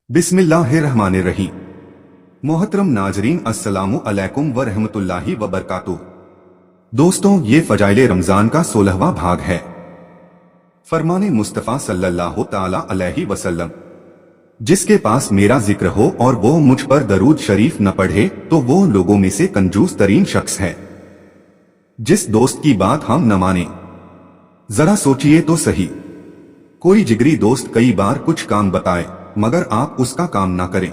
बिस्मिल्लाहिर्रहमानिर्रहीम। मोहतरम नाजरीन, अस्सलामु अलैकुम व रहमतुल्लाहि व बरकातुहू। दोस्तों, ये फजाइले रमजान का 16वां भाग है। फरमाने मुस्तफ़ा सल्लल्लाहु ताला अलैहि वसल्लम, जिसके पास मेरा जिक्र हो और वो मुझ पर दरूद शरीफ न पढ़े तो वो लोगों में से कंजूस तरीन शख्स है। जिस दोस्त की बात हम न माने, जरा सोचिए तो सही। कोई जिगरी दोस्त कई बार कुछ काम बताए मगर आप उसका काम ना करें।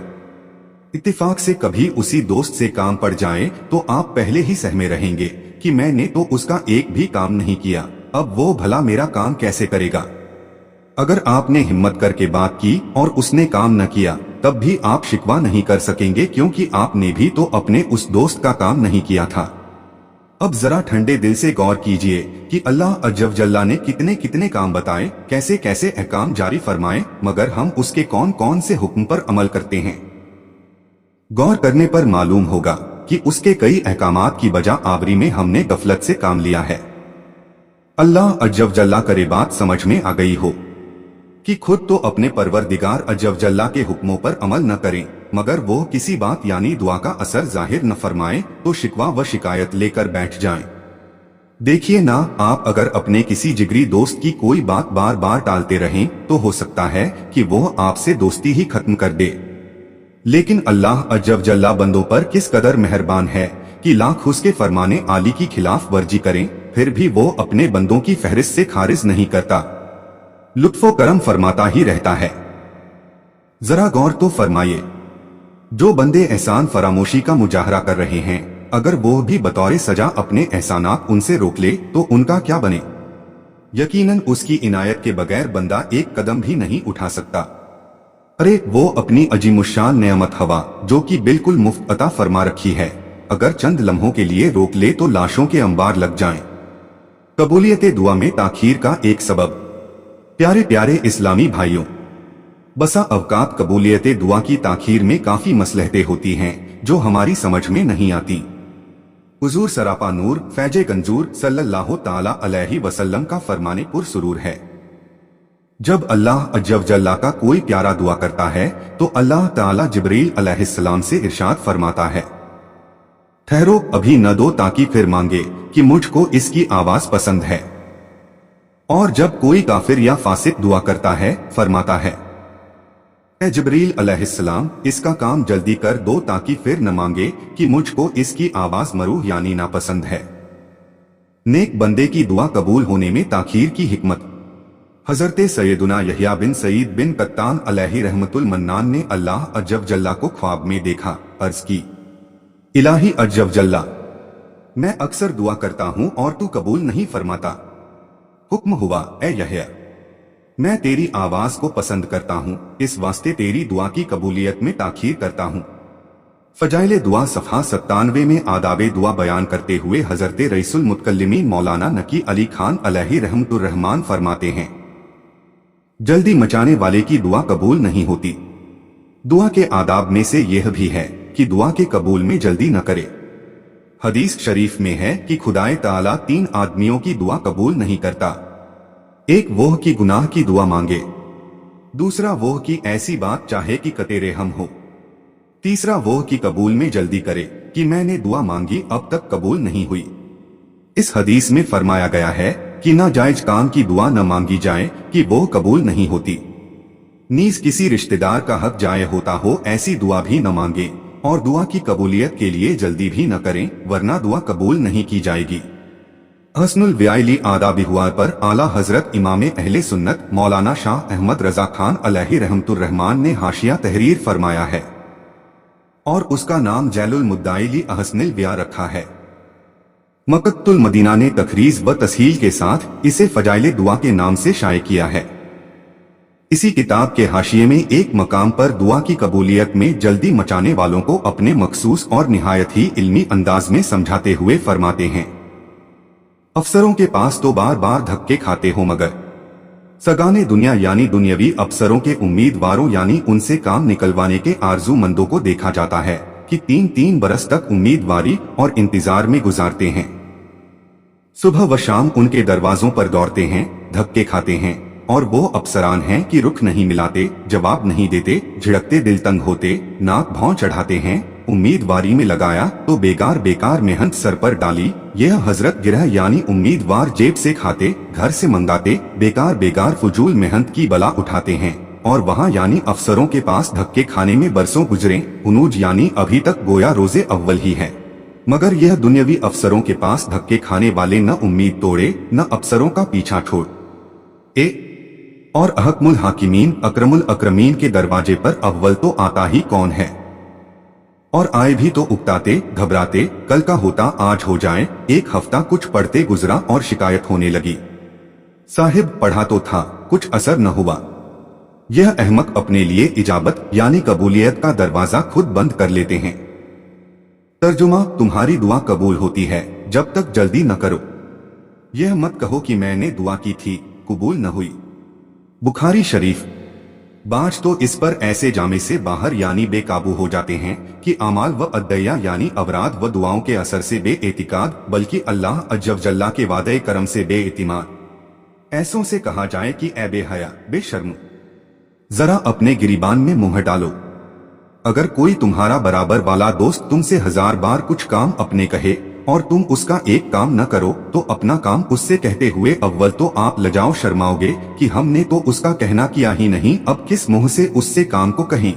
इत्तेफाक से कभी उसी दोस्त से काम पड़ जाए तो आप पहले ही सहमे रहेंगे कि मैंने तो उसका एक भी काम नहीं किया, अब वो भला मेरा काम कैसे करेगा। अगर आपने हिम्मत करके बात की और उसने काम न किया तब भी आप शिकवा नहीं कर सकेंगे, क्योंकि आपने भी तो अपने उस दोस्त का काम नहीं किया था। अब जरा ठंडे दिल से गौर कीजिए कि अल्लाह अज़्ज़ जल्ला ने कितने कितने काम बताए, कैसे कैसे अहकाम जारी फरमाए, मगर हम उसके कौन कौन से हुक्म पर अमल करते हैं। गौर करने पर मालूम होगा कि उसके कई अहकामात की बजा आवरी में हमने गफलत से काम लिया है। अल्लाह अज़्ज़ जल्ला करे बात समझ में आ गई हो कि खुद तो अपने परवरदिगार अज़्ज़ जल्ला के हुक्मों पर अमल न करें, मगर वो किसी बात यानी दुआ का असर जाहिर न फरमाए तो शिकवा व शिकायत लेकर बैठ जाएं। देखिए ना, आप अगर अपने किसी जिगरी दोस्त की कोई बात बार बार टालते रहें तो हो सकता है कि वो आपसे दोस्ती ही खत्म कर दे। लेकिन अल्लाह अज़्ज़ जल्ला बंदों पर किस कदर मेहरबान है कि लाख उसके फरमाने आली की खिलाफ वर्जी करें फिर भी वो अपने बंदों की फहरिस्त से खारिज नहीं करता, लुत्फो करम फरमाता ही रहता है। जरा गौर तो फरमाइए, जो बंदे एहसान फरामोशी का मुजाहरा कर रहे हैं, अगर वो भी बतौर सजा अपने एहसानात उनसे रोक ले तो उनका क्या बने। यकीनन उसकी इनायत के बगैर बंदा एक कदम भी नहीं उठा सकता। अरे वो अपनी अजीमुशान नेमत हवा, जो कि बिल्कुल मुफ्त अता फरमा रखी है, अगर चंद लम्हों के लिए रोक ले तो लाशों के अंबार लग जाएं। कबूलियत दुआ में ताखीर का एक सबब। प्यारे प्यारे इस्लामी भाइयों, बसा अवकात कबूलियत दुआ की ताखीर में काफी मसलहतें होती हैं जो हमारी समझ में नहीं आती। हुजूर सरापा नूर फैजे गंजूर सल्लल्लाहु ताला अलैहि वसल्लम का फरमाने पुरसुरूर है, जब अल्लाह अज़्ज़ जल्ला का कोई प्यारा दुआ करता है तो अल्लाह ताला जिब्रील अलैहिस्सलाम से इरशाद फरमाता है, ठहरो अभी न दो ताकि फिर मांगे कि मुझको इसकी आवाज पसंद है। और जब कोई काफिर या फासिक दुआ करता है फरमाता है, ए जिब्रील अलैहिस्सलाम, इसका काम जल्दी कर दो ताकि फिर न मांगे कि मुझको इसकी आवाज मरूह यानी नापसंद है। नेक बंदे की दुआ कबूल होने में ताखीर की हिकमत। हजरत सैयदुना यहया बिन सईद बिन कत्तान अलैहि रहमतुल मन्नान ने अल्लाह अज़्ज़ जल्ला को ख्वाब में देखा, अर्ज की, इलाही अज़्ज़ जल्ला, मैं अक्सर दुआ करता हूँ और तू कबूल नहीं फरमाता। हुक्म हुआ, ए यहया, मैं तेरी आवाज को पसंद करता हूँ, इस वास्ते तेरी दुआ की कबूलियत में ताखीर करता हूँ। फजाइले दुआ सफ़हा 97 में आदाबे दुआ बयान करते हुए हजरत रईसुल मुतकल्लिमीन मौलाना नकी अली खान अलैहि रहमतुर रहमान फरमाते हैं, जल्दी मचाने वाले की दुआ कबूल नहीं होती। दुआ के आदाब में से यह भी है कि दुआ के कबूल में जल्दी न करे। हदीस शरीफ में है कि खुदाए ताला 3 आदमियों की दुआ कबूल नहीं करता। एक वह की गुनाह की दुआ मांगे, दूसरा वह की ऐसी बात चाहे कि कतेरे हम हो, तीसरा वह की कबूल में जल्दी करे कि मैंने दुआ मांगी अब तक कबूल नहीं हुई। इस हदीस में फरमाया गया है कि नाजायज काम की दुआ न मांगी जाए कि वो कबूल नहीं होती। नीज किसी रिश्तेदार का हक जाये होता हो ऐसी दुआ भी न मांगे और दुआ की कबूलियत के लिए जल्दी भी न करें, वरना दुआ कबूल नहीं की जाएगी। हसनुल व्याइली आदाबी हुआ पर आला हजरत इमाम अहले सुन्नत मौलाना शाह अहमद रजा खान अलैहि रहमतुर रहमान ने हाशिया तहरीर फरमाया है और उसका नाम जैलुल मुद्दाइली अहसनुल व्या रखा है। मकतुल मदीना ने तखरीज व तस्हील के साथ इसे फजाइले दुआ के नाम से शाये किया है। इसी किताब के हाशिये में एक मकाम पर दुआ की कबूलियत में जल्दी मचाने वालों को अपने मखसूस और निहायत ही इल्मी अंदाज में समझाते हुए फरमाते हैं, अफसरों के पास तो बार बार धक्के खाते हो मगर सगाने दुनिया यानी दुनियावी अफसरों के उम्मीदवारों यानी उनसे काम निकलवाने के आरजूमंदों को देखा जाता है कि 3-3 बरस तक उम्मीदवारी और इंतजार में गुजारते हैं। सुबह व शाम उनके दरवाजों पर दौड़ते हैं, धक्के खाते हैं और वो अफसरान हैं कि रुख नहीं मिलाते, जवाब नहीं देते, झिड़कते दिल तंग होते, नाक भौं चढ़ाते हैं। उम्मीदवारी में लगाया तो बेकार बेकार मेहनत सर पर डाली। यह हजरत गिरह यानी उम्मीदवार जेब से खाते, घर से मंगाते, बेकार बेकार फजूल मेहनत की बला उठाते हैं। और वहाँ यानी अफसरों के पास धक्के खाने में बरसों गुजरे। उनूज यानी अभी तक गोया रोजे अव्वल ही है, मगर यह दुनियावी अफसरों के पास धक्के खाने वाले न उम्मीद तोड़े न अफसरों का पीछा छोड़ और अहकमुल हाकिमीन अकरमुल अकरमीन के दरवाजे पर अव्वल तो आता ही कौन है। और आए भी तो उकताते घबराते, कल का होता आज हो जाए। एक हफ्ता कुछ पढ़ते गुजरा और शिकायत होने लगी, साहिब पढ़ा तो था, कुछ असर न हुआ। यह अहमक अपने लिए इजाबत यानी कबूलियत का दरवाजा खुद बंद कर लेते हैं। तर्जुमा, तुम्हारी दुआ कबूल होती है जब तक जल्दी न करो। यह मत कहो कि मैंने दुआ की थी, कबूल न हुई। बुखारी शरीफ। बाज तो इस पर ऐसे जामे से बाहर यानी बेकाबू हो जाते हैं कि अमाल व अद्दया यानी अवराद व दुआओं के असर से बेएतिकाद, बल्कि अल्लाह अज्जवजल्ला के वादे करम से बेइतिमाद। ऐसों से कहा जाए कि ऐ बेहया बेशर्म, जरा अपने गिरीबान में मुंह डालो। अगर कोई तुम्हारा बराबर वाला दोस्त तुमसे 1000 बार कुछ काम अपने कहे और तुम उसका एक काम न करो तो अपना काम उससे कहते हुए अव्वल तो आप लजाओ शर्माओगे कि हमने तो उसका कहना किया ही नहीं, अब किस मुंह से उससे काम को कहीं।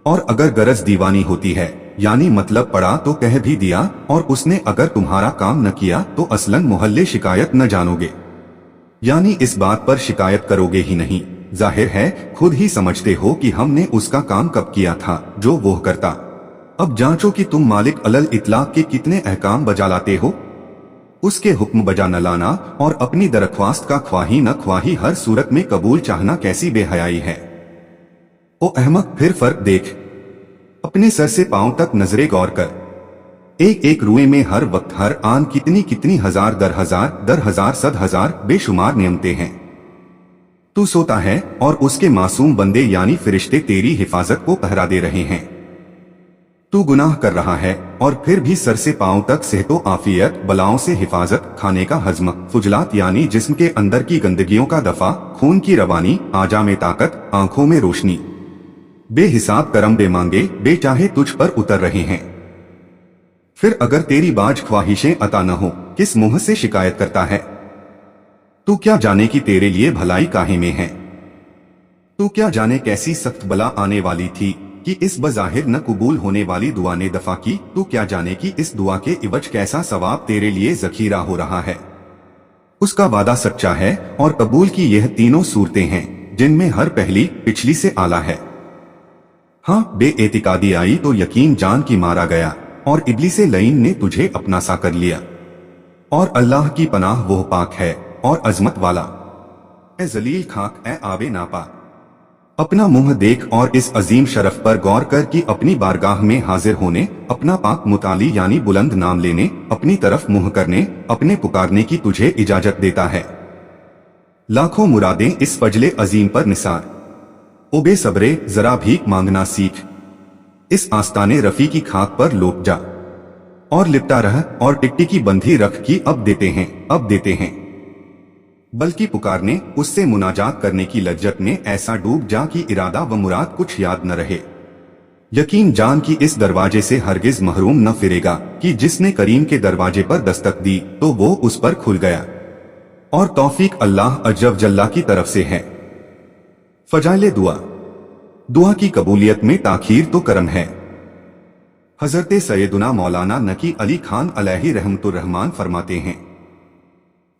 और अगर गरज दीवानी होती है यानी मतलब पड़ा तो कह भी दिया, और उसने अगर तुम्हारा काम न किया तो असलन मोहल्ले शिकायत न जानोगे, यानी इस बात पर शिकायत करोगे ही नहीं। जाहिर है खुद ही समझते हो कि हमने उसका काम कब किया था जो वो करता। अब जांचो कि तुम मालिक अलल इतलाक के कितने अहकाम बजा लाते हो। उसके हुक्म बजा न लाना और अपनी दरख्वास्त का ख्वाही न ख्वाही हर सूरत में कबूल चाहना कैसी बेहयाई है। ओ अहमक, फिर फर्क देख, अपने सर से पांव तक नजरे गौर कर। एक एक रुए में हर वक्त हर आन कितनी कितनी हजार दर हजार सद हजार बेशुमार नियमते हैं। तू सोता है और उसके मासूम बंदे यानी फिरिश्ते तेरी हिफाजत को पहरा दे रहे हैं। तू गुनाह कर रहा है और फिर भी सर से पांव तक सेहतो आफियत, बलाओं से हिफाजत, खाने का हजम, फुजलात यानी जिस्म के अंदर की गंदगियों का दफा, खून की रवानी, आजा में ताकत, आंखों में रोशनी, बेहिसाब करम बेमांगे बेचाहे तुझ पर उतर रहे हैं। फिर अगर तेरी बाज ख्वाहिशें अता न हो, किस मुंह से शिकायत करता है। तू क्या जाने कि तेरे लिए भलाई काहे में है। तू क्या जाने कैसी सख्त बला आने वाली थी कि इस बज़ाहिर न कबूल होने वाली दुआ ने दफा की। तू क्या जाने कि इस दुआ के इवज कैसा सवाब तेरे लिए जखीरा हो रहा है। उसका वादा सच्चा है और कबूल की यह तीनों सूरतें हैं जिनमें हर पहली पिछली से आला है। हाँ, बेएतिकादी आई तो यकीन जान की मारा गया और इब्लीसे लईन ने तुझे अपना सा कर लिया। और अल्लाह की पनाह वो पाक है और अजमत वाला। ए जलील खाक, ए आबे नापा, अपना मुंह देख और इस अजीम शरफ पर गौर कर कि अपनी बारगाह में हाजिर होने, अपना पाक मुताली यानी बुलंद नाम लेने, अपनी तरफ मुंह करने, अपने पुकारने की तुझे इजाजत देता है। लाखों मुरादें इस फजले अजीम पर निसार। ओ बेसब्रे, जरा भीख मांगना सीख। इस आस्ताने रफी की खाक पर लोट जा और लिपटा रह और टिकटी की बंधी रख की अब देते हैं, अब देते हैं। बल्कि पुकारने, उससे मुनाजात करने की लज्जत में ऐसा डूब जा कि इरादा व मुराद कुछ याद न रहे। यकीन जान की इस दरवाजे से हरगिज महरूम न फिरेगा कि जिसने करीम के दरवाजे पर दस्तक दी तो वो उस पर खुल गया। और तौफीक अल्लाह अज्जव जल्ला की तरफ से है। फजाइले दुआ। दुआ की कबूलियत में ताखीर तो करम है। हजरत सैयदुना मौलाना नकी अली खान अलैहि रहमतुर रहमान फरमाते हैं,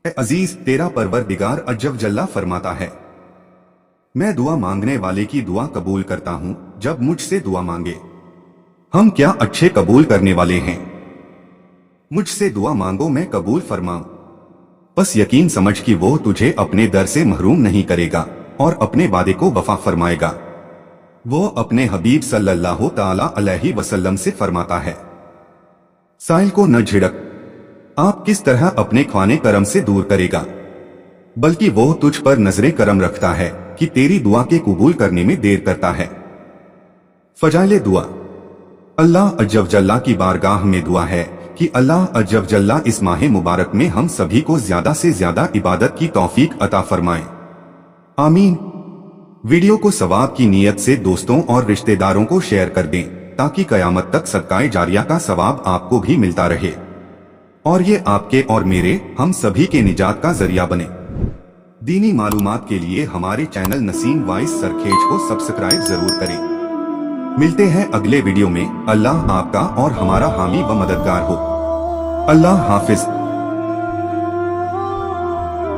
ए अजीज, तेरा परवरदिगार अज्जव जल्ला फरमाता है, मैं दुआ मांगने वाले की दुआ कबूल करता हूँ जब मुझसे दुआ मांगे। हम क्या अच्छे कबूल करने वाले हैं। मुझसे दुआ मांगो, मैं कबूल फरमाऊं। बस यकीन समझ कि वो तुझे अपने दर से महरूम नहीं करेगा और अपने वादे को वफा फरमाएगा। वो अपने हबीब सल्लल्लाहु ताला अलैहि वसल्लम से फरमाता है, साइल को न झिड़क, आप किस तरह अपने ख्वाने करम से दूर करेगा, बल्कि वो तुझ पर नजरे करम रखता है कि तेरी दुआ के कबूल करने में देर करता है। फजाइले दुआ। अल्लाह अज्जव जल्ला की बारगाह में दुआ है कि अल्लाह अज्जव जल्ला इस माह मुबारक में हम सभी को ज्यादा से ज्यादा इबादत की तौफीक अता फरमाए। आमीन। वीडियो को सवाब की नीयत से दोस्तों और रिश्तेदारों को शेयर कर दें ताकि कयामत तक सदकाए जारिया का सवाब आपको भी मिलता रहे और ये आपके और मेरे हम सभी के निजात का जरिया बने। दीनी मालूमात के लिए हमारे चैनल नसीम वाइस सरखेज को सब्सक्राइब जरूर करें। मिलते हैं अगले वीडियो में। अल्लाह आपका और हमारा हामी व मददगार हो। अल्लाह हाफिज।